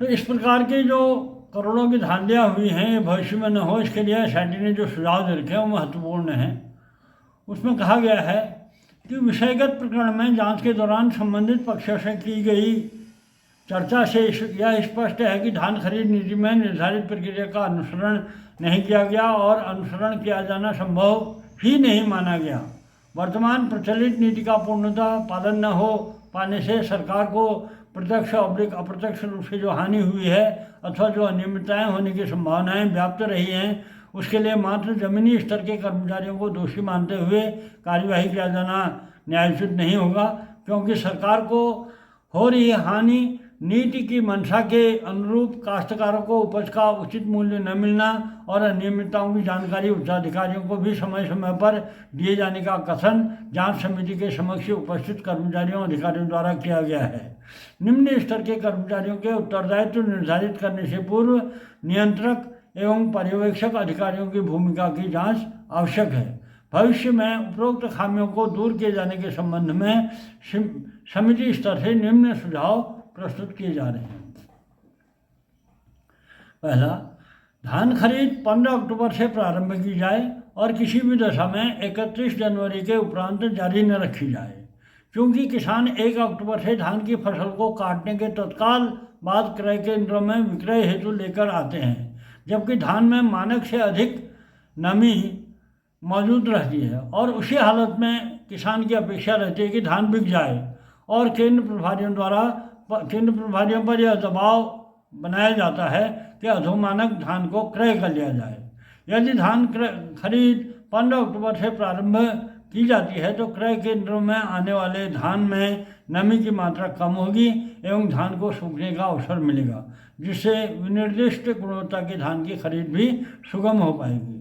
तो इस प्रकार की जो करोड़ों की धांधलियाँ हुई हैं ये भविष्य में न हो, इसके लिए सैटी ने जो सुझाव दे रखे हैं वो महत्वपूर्ण हैं। उसमें कहा गया है कि विषयगत प्रकरण में जांच के दौरान संबंधित पक्षों से की गई चर्चा से यह स्पष्ट है कि धान खरीद नीति में निर्धारित प्रक्रिया का अनुसरण नहीं किया गया और अनुसरण किया जाना संभव ही नहीं माना गया। वर्तमान प्रचलित नीति का पूर्णतः पालन न हो पाने से सरकार को प्रत्यक्ष और अप्रत्यक्ष रूप से जो हानि हुई है अथवा जो अनियमितताएं होने की संभावनाएं व्याप्त रही हैं उसके लिए मात्र जमीनी स्तर के कर्मचारियों को दोषी मानते हुए कार्यवाही किया जाना न्यायोचित नहीं होगा, क्योंकि सरकार को हो रही हानि नीति की मंशा के अनुरूप काश्तकारों को उपज का उचित मूल्य न मिलना और अनियमितताओं की जानकारी उच्चाधिकारियों को भी समय समय पर दिए जाने का कथन जांच समिति के समक्ष उपस्थित कर्मचारियों अधिकारियों द्वारा किया गया है। निम्न स्तर के कर्मचारियों के उत्तरदायित्व निर्धारित करने से पूर्व नियंत्रक एवं पर्यवेक्षक अधिकारियों की भूमिका की जाँच आवश्यक है। भविष्य में उपरोक्त खामियों को दूर किए जाने के संबंध में समिति स्तर से निम्न सुझाव प्रस्तुत किए जा रहे हैं। पहला, धान खरीद 15 अक्टूबर से प्रारंभ की जाए और किसी भी दशा में 31 जनवरी के उपरांत जारी न रखी जाए, क्योंकि किसान 1 अक्टूबर से धान की फसल को काटने के तत्काल बाद क्रय केंद्रों में विक्रय हेतु लेकर आते हैं, जबकि धान में मानक से अधिक नमी मौजूद रहती है और उसी हालत में किसान की अपेक्षा रहती है कि धान बिक जाए और केंद्र प्रभारियों पर यह दबाव बनाया जाता है कि अधोमानक धान को क्रय कर लिया जाए। यदि धान खरीद 15 अक्टूबर से प्रारंभ की जाती है तो क्रय केंद्रों में आने वाले धान में नमी की मात्रा कम होगी एवं धान को सूखने का अवसर मिलेगा, जिससे विनिर्दिष्ट गुणवत्ता के धान की खरीद भी सुगम हो पाएगी।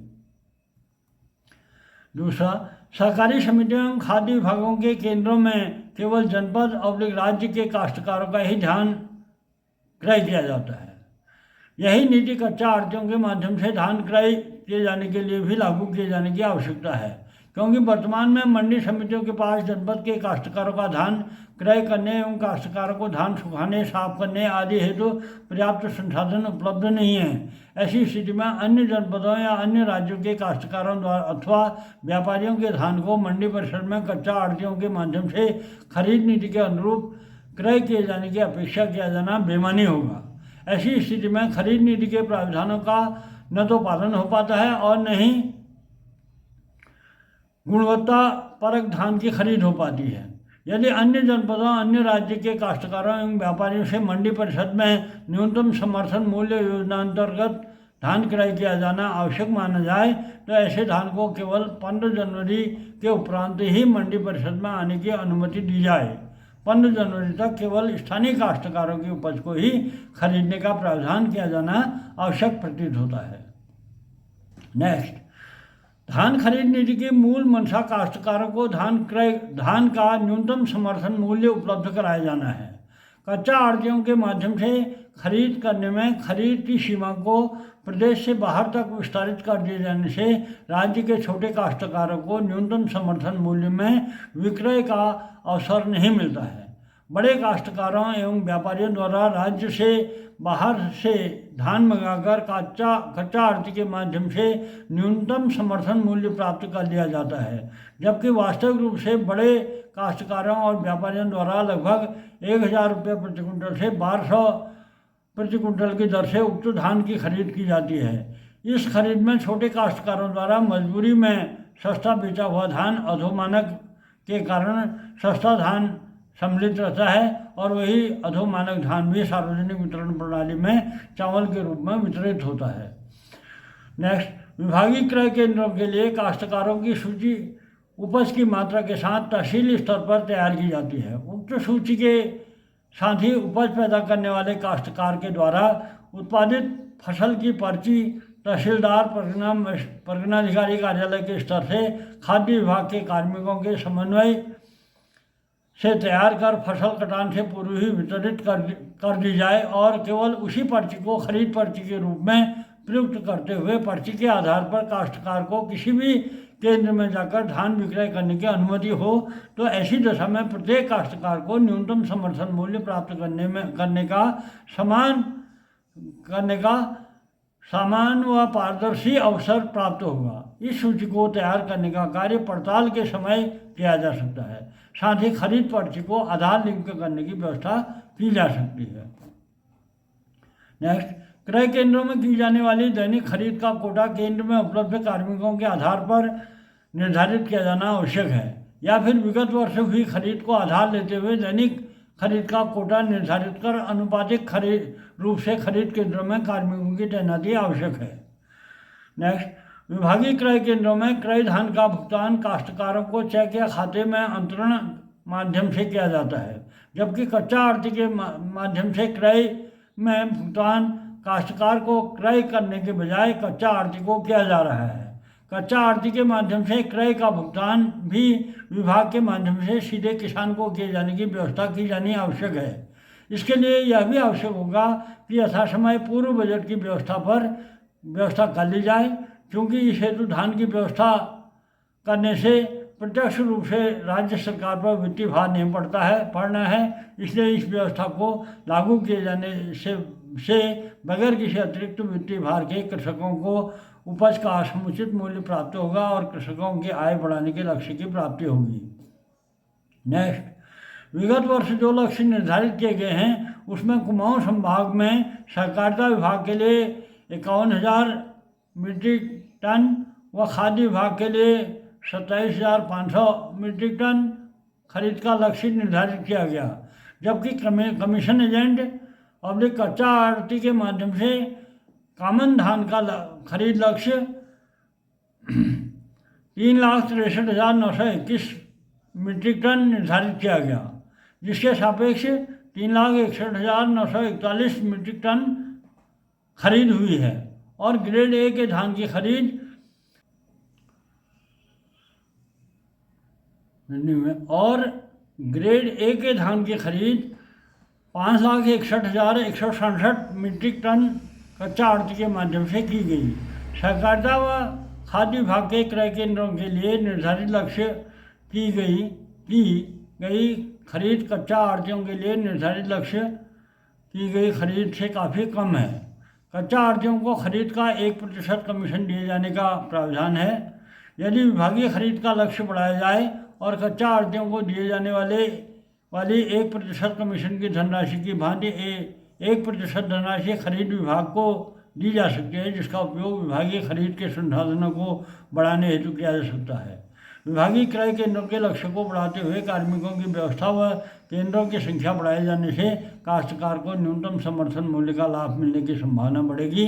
दूसरा, सहकारी समितियों एवं खाद्य विभागों के केंद्रों में केवल जनपद और राज्य के काश्तकारों का ही धान क्रय किया जाता है। यही नीति कच्चा आढ़तियों के माध्यम से धान क्रय किए जाने के लिए भी लागू किए जाने की आवश्यकता है, क्योंकि वर्तमान में मंडी समितियों के पास जनपद के काश्तकारों का धान क्रय करने एवं काश्तकारों को धान सुखाने, साफ करने आदि हेतु पर्याप्त संसाधन उपलब्ध नहीं है। ऐसी स्थिति में अन्य जनपदों या अन्य राज्यों के काश्तकारों द्वारा अथवा व्यापारियों के धान को मंडी परिसर में कच्चा आढ़तियों के माध्यम से खरीद नीति के अनुरूप क्रय किए जाने की अपेक्षा किया जाना बेमानी होगा। ऐसी स्थिति में खरीद नीति के प्रावधानों का न तो पालन हो पाता है और न ही गुणवत्ता परक धान की खरीद हो पाती है। यदि अन्य जनपदों, अन्य राज्य के काश्तकारों एवं व्यापारियों से मंडी परिषद में न्यूनतम समर्थन मूल्य योजना अंतर्गत धान क्रय किया जाना आवश्यक माना जाए तो ऐसे धान को केवल 15 जनवरी के उपरांत ही मंडी परिषद में आने की अनुमति दी जाए। 15 जनवरी तक केवल स्थानीय काश्तकारों की उपज को ही खरीदने का प्रावधान किया जाना आवश्यक प्रतीत होता है। नेक्स्ट, धान खरीद नीति की मूल मंशा काश्तकारों को धान का न्यूनतम समर्थन मूल्य उपलब्ध कराया जाना है। कच्चा आढ़तियों के माध्यम से खरीद करने में खरीद की सीमा को प्रदेश से बाहर तक विस्तारित कर दिए जाने से राज्य के छोटे काश्तकारों को न्यूनतम समर्थन मूल्य में विक्रय का अवसर नहीं मिलता है। बड़े काश्तकारों एवं व्यापारियों द्वारा राज्य से बाहर से धान मंगाकर कच्चा आढ़ती के माध्यम से न्यूनतम समर्थन मूल्य प्राप्त कर लिया जाता है, जबकि वास्तविक रूप से बड़े काश्तकारों और व्यापारियों द्वारा लगभग 1000 रुपये प्रति कुंटल से 1200 प्रति कुंटल की दर से उक्त धान की खरीद की जाती है। इस खरीद में छोटे काश्तकारों द्वारा मजबूरी में सस्ता बेचा हुआ धान अधोमानक के कारण सस्ता धान सम्मिलित रहता है और वही अधोमानक धान भी सार्वजनिक वितरण प्रणाली में चावल के रूप में वितरित होता है। नेक्स्ट, विभागीय क्रय केंद्रों के लिए काश्तकारों की सूची उपज की मात्रा के साथ तहसील स्तर पर तैयार की जाती है। उक्त सूची के साथ ही उपज पैदा करने वाले काश्तकार के द्वारा उत्पादित फसल की पर्ची तहसीलदार परगनाधिकारी कार्यालय के स्तर से खाद्य विभाग के कार्मिकों के समन्वय से तैयार कर फसल कटान से पूर्व ही वितरित कर दी जाए और केवल उसी पर्ची को खरीद पर्ची के रूप में प्रयुक्त करते हुए पर्ची के आधार पर काश्तकार को किसी भी केंद्र में जाकर धान विक्रय करने की अनुमति हो तो ऐसी दशा में प्रत्येक काश्तकार को न्यूनतम समर्थन मूल्य प्राप्त करने का समान करने का समान व पारदर्शी अवसर प्राप्त होगा। इस सूची को तैयार करने का कार्य पड़ताल के समय किया जा सकता है। साथ ही खरीद पर्ची को आधार लिंक करने की व्यवस्था की जा सकती है। नेक्स्ट, क्रय केंद्रों में की जाने वाली दैनिक खरीद का कोटा केंद्र में उपलब्ध कार्मिकों के आधार पर निर्धारित किया जाना आवश्यक है, या फिर विगत वर्ष हुई खरीद को आधार लेते हुए दैनिक खरीद का कोटा निर्धारित कर अनुपातिक खरीद रूप से खरीद केंद्रों में कार्मिकों की तैनाती आवश्यक है। नेक्स्ट, विभागीय क्रय केंद्रों में क्रय धन का भुगतान काश्तकारों को चेक या खाते में अंतरण माध्यम से किया जाता है, जबकि कच्चा आढ़ती के माध्यम से क्रय में भुगतान काश्तकार को क्रय करने के बजाय कच्चा आढ़ती को किया जा रहा है। कच्चा आढ़ती के माध्यम से क्रय का भुगतान भी विभाग के माध्यम से सीधे किसान को किए जाने की व्यवस्था की जानी आवश्यक है। इसके लिए यह भी आवश्यक होगा कि यथासमय पूर्व बजट की व्यवस्था कर ली जाए, क्योंकि इस हेतु धान की व्यवस्था करने से प्रत्यक्ष रूप से राज्य सरकार पर वित्तीय भार नहीं पड़ना है। इसलिए इस व्यवस्था को लागू किए जाने से बगैर किसी अतिरिक्त वित्तीय भार के कृषकों को उपज का समुचित मूल्य प्राप्त होगा और कृषकों की आय बढ़ाने के लक्ष्य की प्राप्ति होगी। नेक्स्ट, विगत वर्ष जो लक्ष्य निर्धारित किए गए हैं उसमें कुमाऊं संभाग में सहकारिता विभाग के लिए 51,000 मीट्रिक टन व खाद्य विभाग के लिए 27,500 मीट्रिक टन खरीद का लक्ष्य निर्धारित किया गया, जबकि कमीशन एजेंट और कच्चा आढ़ती के माध्यम से कामन धान का खरीद लक्ष्य 3,63,921 मीट्रिक टन निर्धारित किया गया, जिसके सापेक्ष 3,61,941 मीट्रिक टन खरीद हुई है। और ग्रेड ए के धान की खरीद और ग्रेड ए के धान की खरीद 5,61,167 मीट्रिक टन कच्चा आढ़ती के माध्यम से की गई। सहकारिता व खाद्य विभाग के क्रय केंद्रों के लिए निर्धारित लक्ष्य की गई खरीद कच्चा आढ़तियों के लिए निर्धारित लक्ष्य की गई खरीद से काफ़ी कम है। कच्चा आढ़तियों को खरीद का 1% कमीशन दिए जाने का प्रावधान है। यदि विभागीय खरीद का लक्ष्य बढ़ाया जाए और कच्चा आढ़तियों को दिए जाने वाली 1% कमीशन की धनराशि की भांति 1% धनराशि खरीद विभाग को दी जा सकती है, जिसका उपयोग विभागीय खरीद के संसाधनों को बढ़ाने हेतु किया जा सकता है। विभागीय क्रय केंद्रों के लक्ष्य को बढ़ाते हुए कार्मिकों की व्यवस्था व केंद्रों की संख्या बढ़ाए जाने से काश्तकार को न्यूनतम समर्थन मूल्य का लाभ मिलने की संभावना बढ़ेगी।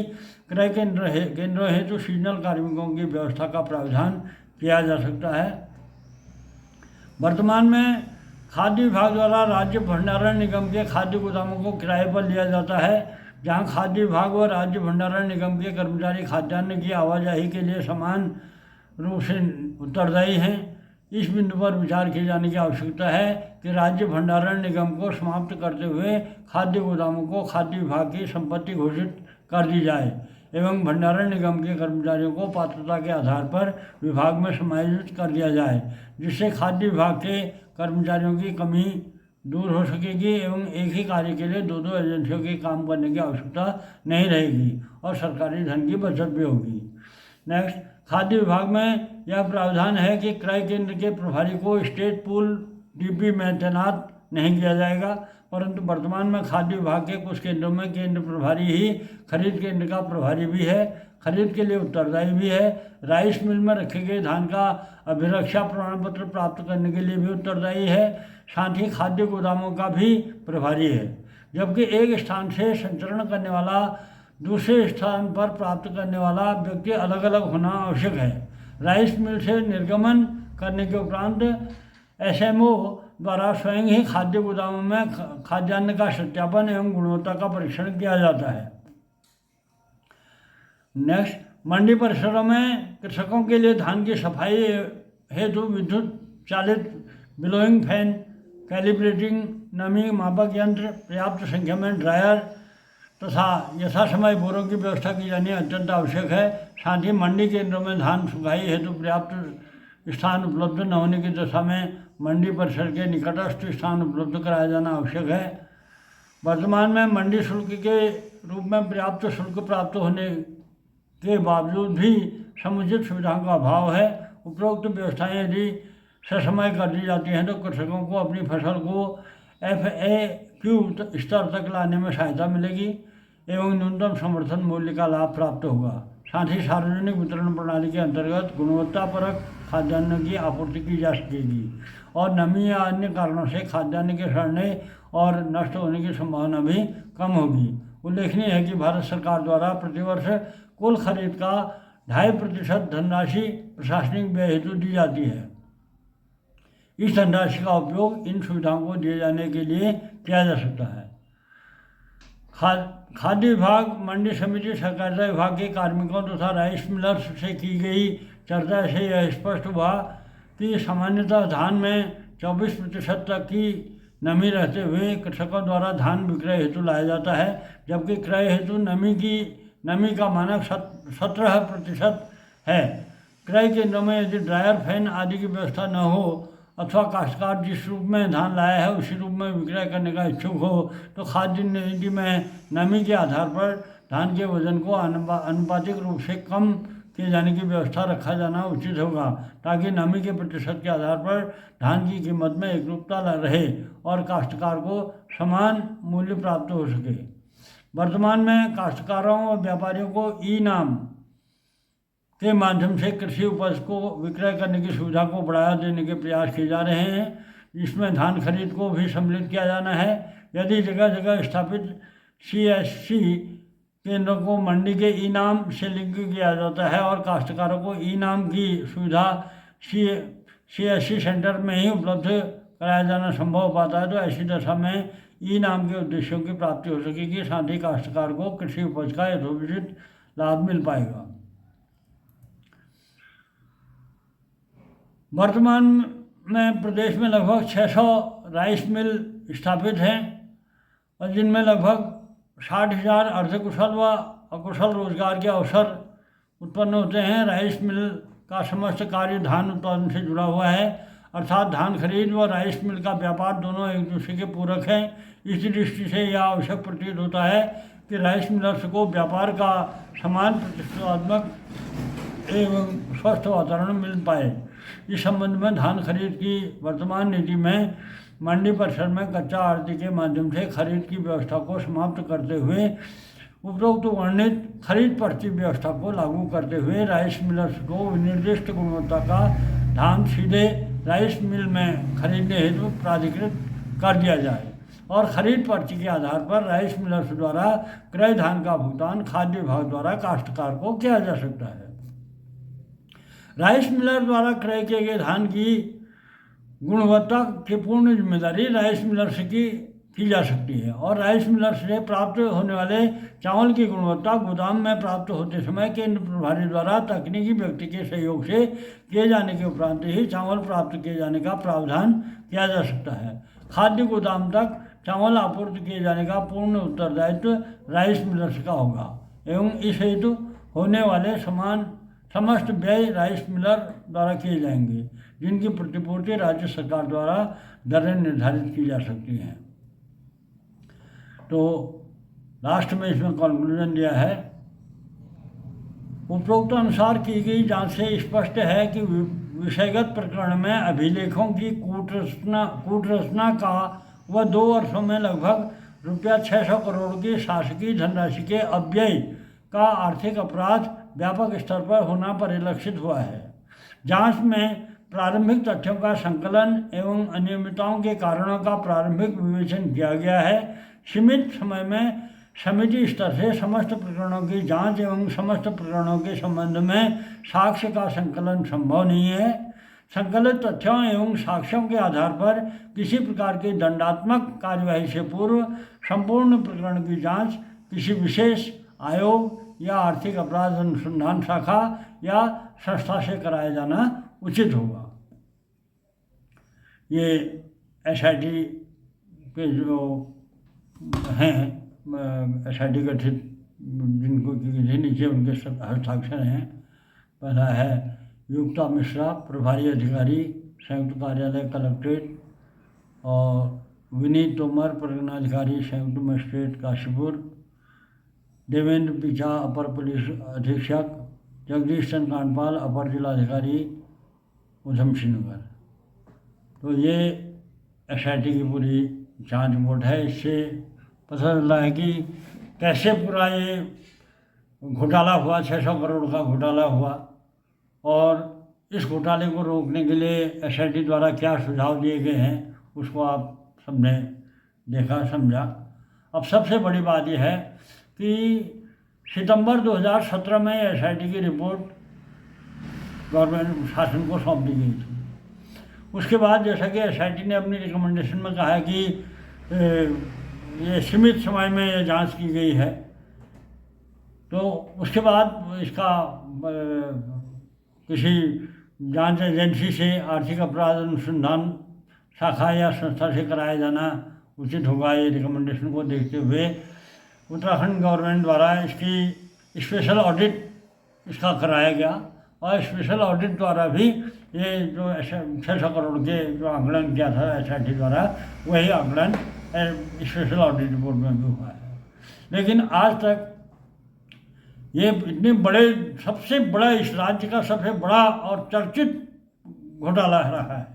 क्रय केंद्रों हेतु सीजनल कार्मिकों की व्यवस्था का प्रावधान किया जा सकता है। वर्तमान में खाद्य विभाग द्वारा राज्य भंडारण निगम के खाद्य गोदामों को किराए पर लिया जाता है, जहां खाद्य विभाग व राज्य भंडारण निगम के कर्मचारी खाद्यान्न की आवाजाही के लिए समान रूप से उत्तरदायी हैं। इस बिंदु पर विचार किए जाने की आवश्यकता है कि राज्य भंडारण निगम को समाप्त करते हुए खाद्य गोदामों को खाद्य विभाग की संपत्ति घोषित कर दी जाए एवं भंडारण निगम के कर्मचारियों को पात्रता के आधार पर विभाग में समायोजित कर दिया जाए, जिससे खाद्य विभाग के कर्मचारियों की कमी दूर हो सकेगी एवं एक ही कार्य के लिए दो एजेंसियों के काम करने की आवश्यकता नहीं रहेगी और सरकारी धन की बचत भी होगी। नेक्स्ट, खाद्य विभाग में यह प्रावधान है कि क्रय केंद्र के प्रभारी को स्टेट पूल डीपी में तैनात नहीं किया जाएगा, परंतु वर्तमान में खाद्य विभाग के कुछ केंद्रों में केंद्र प्रभारी ही खरीद केंद्र का प्रभारी भी है, खरीद के लिए उत्तरदायी भी है, राइस मिल में रखे गए धान का अभिरक्षा प्रमाण पत्र प्राप्त करने के लिए भी उत्तरदायी है, साथ ही खाद्य गोदामों का भी प्रभारी है। जबकि एक स्थान से संचरण करने वाला दूसरे स्थान पर प्राप्त करने वाला व्यक्ति अलग अलग होना आवश्यक है। राइस मिल से निर्गमन करने के उपरांत एसएमओ द्वारा स्वयं ही खाद्य गोदामों में खाद्यान्न का सत्यापन एवं गुणवत्ता का परीक्षण किया जाता है। नेक्स्ट, मंडी परिसरों में कृषकों के लिए धान की सफाई हेतु विद्युत चालित ब्लोइंग फैन, कैलिब्रेटिंग नमी मापक यंत्र, पर्याप्त संख्या में ड्रायर तथा यथासमय बोरों की व्यवस्था की जानी अत्यंत आवश्यक है। साथ ही मंडी केंद्रों में धान सुखाई हेतु पर्याप्त स्थान उपलब्ध न होने की दशा में मंडी परिसर के निकटस्थ स्थान उपलब्ध कराया जाना आवश्यक है। वर्तमान में मंडी शुल्क के रूप में पर्याप्त शुल्क प्राप्त होने के बावजूद भी समुचित सुविधाओं का अभाव है। उपरोक्त व्यवस्थाएं यदि ससमय कर दी जाती हैं तो कृषकों को अपनी फसल को FAQ स्तर तक लाने में सहायता मिलेगी एवं न्यूनतम समर्थन मूल्य का लाभ प्राप्त होगा। साथ ही सार्वजनिक वितरण प्रणाली के अंतर्गत गुणवत्तापरक खाद्यान्न की आपूर्ति की जा सकेगी और नमी या अन्य कारणों से खाद्यान्न के सड़ने और नष्ट होने की संभावना भी कम होगी। उल्लेखनीय है कि भारत सरकार द्वारा प्रतिवर्ष कुल खरीद का 2.5% धनराशि प्रशासनिक व्यय हेतु दी जाती है। इस धनराशि का उपयोग इन सुविधाओं को दिए जाने के लिए किया जा सकता है। खाद्य विभाग, मंडी समिति, सहकारिता विभाग के कार्मिकों तथा राइस मिलर्स से की गई चर्चा से यह स्पष्ट हुआ कि सामान्यतः धान में 24% तक की नमी रहते हुए कृषकों द्वारा धान विक्रय हेतु लाया जाता है, जबकि क्रय हेतु नमी का मानक 17% है। क्रय केंद्रों में यदि ड्रायर, फैन आदि की व्यवस्था न हो अथवा काश्तकार जिस रूप में धान लाया है उसी रूप में विक्रय करने का इच्छुक हो तो खाद्य नीति में नमी के आधार पर धान के वजन को अनुपातिक रूप से कम किए जाने की व्यवस्था रखा जाना उचित होगा, ताकि नमी के प्रतिशत के आधार पर धान की कीमत में एकरूपता रहे और काश्तकार को समान मूल्य प्राप्त हो सके। वर्तमान में काश्तकारों और व्यापारियों को ई-नाम के माध्यम से कृषि उपज को विक्रय करने की सुविधा को बढ़ावा देने के प्रयास किए जा रहे हैं। इसमें धान खरीद को भी सम्मिलित किया जाना है। यदि जगह जगह स्थापित CSC केंद्रों को मंडी के ई-नाम से लिंक किया जाता है और काश्तकारों को ई-नाम की सुविधा CSC सेंटर में ही उपलब्ध कराया जाना संभव हो पाता है, तो ऐसी दशा में ई-नाम के उद्देश्यों की प्राप्ति हो सकेगी। साथ ही काश्तकार को कृषि उपज का यथोचित लाभ मिल पाएगा। वर्तमान में प्रदेश में लगभग 600 राइस मिल स्थापित हैं और जिनमें लगभग 60,000 अर्धकुशल व अकुशल रोजगार के अवसर उत्पन्न होते हैं। राइस मिल का समस्त कार्य धान उत्पादन से जुड़ा हुआ है, अर्थात धान खरीद व राइस मिल का व्यापार दोनों एक दूसरे के पूरक हैं। इस दृष्टि से यह आवश्यक प्रतीत होता है कि राइस मिलर्स को व्यापार का समान प्रतिस्पर्धात्मक एवं स्वस्थ वातावरण मिल पाए। इस संबंध में धान खरीद की वर्तमान नीति में मंडी परिसर में कच्चा आढ़ती के माध्यम से खरीद की व्यवस्था को समाप्त करते हुए उपरोक्त वर्णित खरीद पर्ची व्यवस्था को लागू करते हुए राइस मिलर्स को निर्दिष्ट गुणवत्ता का धान सीधे राइस मिल में खरीदने हेतु प्राधिकृत कर दिया जाए और खरीद पर्ची के आधार पर राइस मिलर्स द्वारा क्रय धान का भुगतान खाद्य विभाग द्वारा काश्तकार को किया जा सकता है। राइस मिलर द्वारा क्रय किए गए धान की गुणवत्ता की पूर्ण जिम्मेदारी राइस मिलर्स की जा सकती है और राइस मिलर्स से प्राप्त होने वाले चावल की गुणवत्ता गोदाम में प्राप्त होते समय केंद्र प्रभारी द्वारा तकनीकी व्यक्ति के सहयोग से किए जाने के उपरांत ही चावल प्राप्त किए जाने का प्रावधान किया जा सकता है। खाद्य गोदाम तक चावल आपूर्ति किए जाने का पूर्ण उत्तरदायित्व राइस मिलर्स का होगा एवं इस हेतु होने वाले समस्त व्यय राइस मिलर द्वारा किए जाएंगे, जिनकी प्रतिपूर्ति राज्य सरकार द्वारा दरें निर्धारित की जा सकती हैं। तो लास्ट में इसमें कंक्लूजन दिया है। उपरोक्त अनुसार की गई जांच से स्पष्ट है कि विषयगत प्रकरण में अभिलेखों की कूटरचना का व 2 वर्षों में लगभग ₹600 करोड़ की शासकीय धनराशि के अपव्यय का आर्थिक अपराध व्यापक स्तर पर होना परिलक्षित हुआ है। जांच में प्रारंभिक तथ्यों का संकलन एवं अनियमितताओं के कारणों का प्रारंभिक विवेचन किया गया है। सीमित समय में समिति स्तर से समस्त प्रकरणों की जांच एवं समस्त प्रकरणों के संबंध में साक्ष्य का संकलन संभव नहीं है। संकलित तथ्यों एवं साक्ष्यों के आधार पर किसी प्रकार की दंडात्मक कार्यवाही से पूर्व संपूर्ण प्रकरण की जांच किसी विशेष आयोग या आर्थिक अपराध अनुसंधान शाखा या संस्था से कराया जाना उचित होगा। ये SIT के जो हैं SIT गठित जिनको नीचे उनके हस्ताक्षर हैं। पहला है युक्ता मिश्रा, प्रभारी अधिकारी, संयुक्त कार्यालय कलेक्ट्रेट, और विनीत तोमर परिगणाधिकारी संयुक्त मजिस्ट्रेट काशीपुर, देवेंद्र पिछा अपर पुलिस अधीक्षक, जगदीश चंद्र कांडपाल अपर जिलाधिकारी उधमसिंह नगर। तो ये एसआईटी की पूरी जांच रिपोर्ट है। इससे पता चला है कि कैसे पूरा ये घोटाला हुआ, 600 करोड़ का घोटाला हुआ, और इस घोटाले को रोकने के लिए एसआईटी द्वारा क्या सुझाव दिए गए हैं उसको आप सबने देखा समझा। अब सबसे बड़ी बात यह है कि सितंबर 2017 में एसआईटी की रिपोर्ट गवर्नमेंट शासन को सौंप दी गई थी। उसके बाद जैसा कि एसआईटी ने अपनी रिकमेंडेशन में कहा है कि ये सीमित समय में ये जांच की गई है, तो उसके बाद इसका किसी जांच एजेंसी से आर्थिक अपराध अनुसंधान शाखा या संस्था से कराया जाना उचित होगा। ये रिकमेंडेशन को देखते हुए उत्तराखंड गवर्नमेंट द्वारा इसकी स्पेशल ऑडिट इसका कराया गया, और स्पेशल ऑडिट द्वारा भी ये जो 600 करोड़ के जो आंकलन किया था एसआईटी द्वारा, वही आंकलन स्पेशल ऑडिट रिपोर्ट में भी हुआ है। लेकिन आज तक ये इतने बड़े, सबसे बड़ा, इस राज्य का सबसे बड़ा और चर्चित घोटाला रहा है,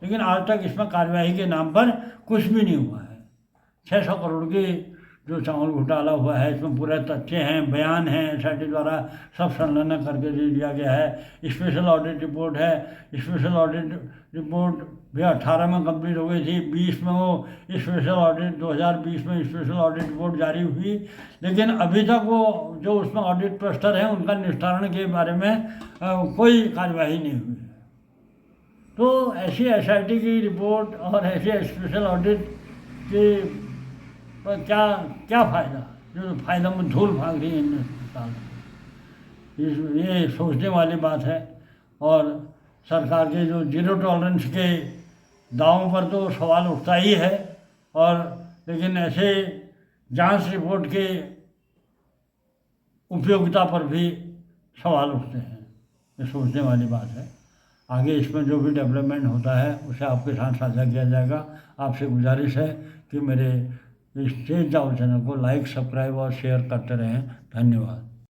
लेकिन आज तक इसमें कार्यवाही के नाम पर कुछ भी नहीं हुआ है। 600 करोड़ की जो चावल घोटाला हुआ है, इसमें पूरे तथ्य हैं, बयान हैं, एसआईटी द्वारा सब संलग्न करके दे दिया गया है। स्पेशल ऑडिट रिपोर्ट है, स्पेशल ऑडिट रिपोर्ट भी 18 में कंप्लीट हो गई थी, 20 में वो स्पेशल ऑडिट 2020 में स्पेशल ऑडिट रिपोर्ट जारी हुई, लेकिन अभी तक वो जो उसमें ऑडिट क्लस्टर हैं उनका निस्तारण के बारे में कोई कार्यवाही नहीं हुई है। तो ऐसी एसआईटी की रिपोर्ट और ऐसे स्पेशल ऑडिट की पर क्या फ़ायदा, जो फ़ायदा में धूल भाग रही है हिंदुस्तान में। ये सोचने वाली बात है। और सरकार के जो जीरो टॉलरेंस के दावों पर तो सवाल उठता ही है, और लेकिन ऐसे जांच रिपोर्ट के उपयोगिता पर भी सवाल उठते हैं। ये सोचने वाली बात है। आगे इसमें जो भी डेवलपमेंट होता है उसे आपके साथ साझा किया जाएगा। आपसे गुजारिश है कि मेरे इस तेज जाओ चैनल को लाइक, सब्सक्राइब और शेयर करते रहें। धन्यवाद।